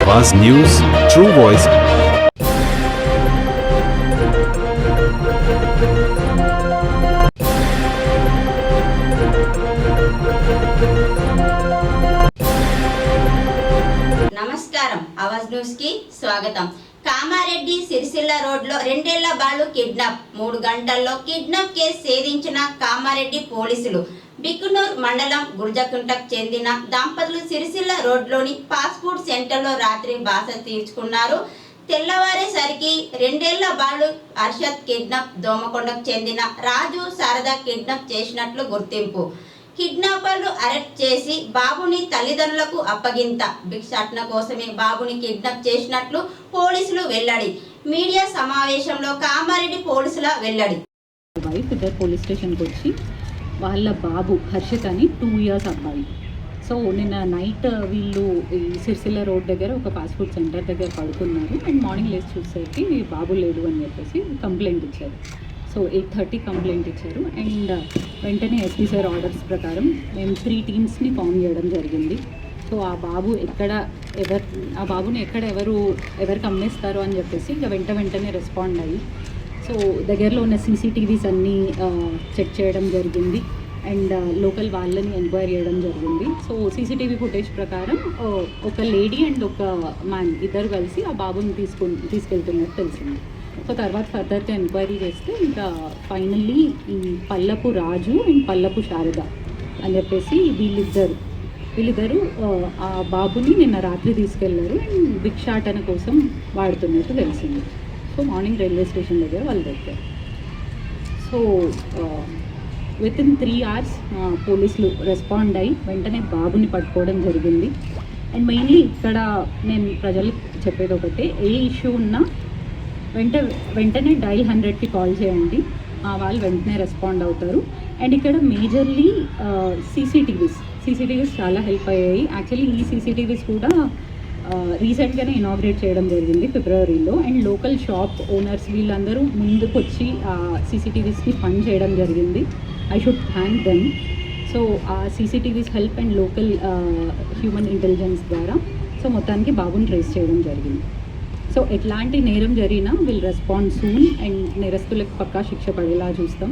आवाज news, true voice. నమస్కారం, Awaaz news కి స్వాగతం. కామారెడ్డి సిరిసిల్ల రోడ్లో 2 ఏళ్ల బాలు కిడ్నాప్. 3 గంటల్లో కిడ్నాప్ కేసు ఛేదించిన కామారెడ్డి పోలీసులు. బిక్కునూర్ మండలం గుర్జకుంటకు చెందిన దంపతులు సిరిసిల్ల రోడ్లోని ఫాస్ట్ ఫుడ్ సెంటర్లో రాత్రి బాస తీర్చుకున్నారు. తెల్లవారేసరికి 2 ఏళ్ల బాలు అర్షద్ కిడ్నాప్. దోమకొండకు చెందిన రాజు శారద కిడ్నాప్ చేసినట్లు గుర్తింపు. కిడ్నాపర్లు అరెస్ట్ చేసి బాబుని తల్లిదండ్రులకు అప్పగింత. భిక్షాటన కోసమే బాబుని కిడ్నాప్ చేసినట్లు పోలీసులు వెల్లడి. మీడియా సమావేశంలో కామారెడ్డి పోలీసుల వెల్లడి. వైఫ్ ఇద్దరు పోలీస్ స్టేషన్కి వచ్చి వాళ్ళ బాబు హర్షిత్ అని 2 ఇయర్స్ అబ్బాయి. సో నిన్న నైట్ వీళ్ళు ఈ సిరిసిల్ల రోడ్ దగ్గర ఒక ఫాస్ట్ ఫుడ్ సెంటర్ దగ్గర పడుకున్నారు. అండ్ మార్నింగ్ లేచి చూసేసరికి బాబు లేడు అని చెప్పేసి కంప్లైంట్ ఇచ్చారు. సో 8:30 కంప్లైంట్ ఇచ్చారు. అండ్ వెంటనే ఎస్పీ సార్ ఆర్డర్స్ ప్రకారం మేము 3 టీమ్స్ని ఫామ్ చేయడం జరిగింది. సో ఆ బాబుని ఎవరికి అమ్మేస్తారు అని చెప్పేసి ఇంకా వెంటనే రెస్పాండ్ అయ్యి సో దగ్గరలో ఉన్న సీసీటీవీస్ అన్నీ చెక్ చేయడం జరిగింది. అండ్ లోకల్ వాళ్ళని ఎంక్వైరీ చేయడం జరిగింది. సో సీసీటీవీ ఫుటేజ్ ప్రకారం ఒక లేడీ అండ్ ఒక మ్యాన్ ఇద్దరు కలిసి ఆ బాబుని తీసుకెళ్తున్నట్టు తెలిసింది. సో తర్వాత ఫర్దర్గా ఎంక్వైరీ చేస్తే ఇంకా ఫైనల్లీ ఈ పల్లపు రాజు అండ్ పల్లపు శారద అని చెప్పేసి వీళ్ళిద్దరు ఆ బాబుని నిన్న రాత్రి తీసుకెళ్లారు అండ్ భిక్షాటన కోసం వాడుతున్నట్టు తెలిసింది. సో మార్నింగ్ రైల్వే స్టేషన్ దగ్గర వాళ్ళు దొరికారు. సో వితిన్ 3 hours పోలీసులు రెస్పాండ్ అయ్యి వెంటనే బాబుని పట్టుకోవడం జరిగింది. అండ్ మెయిన్లీ ఇక్కడ నేను ప్రజలకు చెప్పేది ఒకటే, ఏ ఇష్యూ ఉన్నా వెంటనే డైల్ 100కి కాల్ చేయండి, వాళ్ళు వెంటనే రెస్పాండ్ అవుతారు. అండ్ ఇక్కడ మేజర్లీ సీసీటీవీస్ చాలా హెల్ప్ అయ్యాయి. యాక్చువల్లీ ఈ సీసీటీవీస్ కూడా రీసెంట్గానే ఇనాగ్రేట్ చేయడం జరిగింది ఫిబ్రవరిలో. అండ్ లోకల్ షాప్ ఓనర్స్ వీళ్ళందరూ ముందుకు వచ్చి ఆ సీసీటీవీస్ని ఫండ్ చేయడం జరిగింది. I should thank them. So ఆ CCTVs help and local human intelligence ద్వారా సో మొత్తానికి బాబుని ట్రేస్ చేయడం జరిగింది. సో ఎట్లాంటి నేరం జరిగినా విల్ రెస్పాండ్ సూన్ అండ్ నేరస్తులకు పక్కా శిక్ష పడేలా చూస్తాం.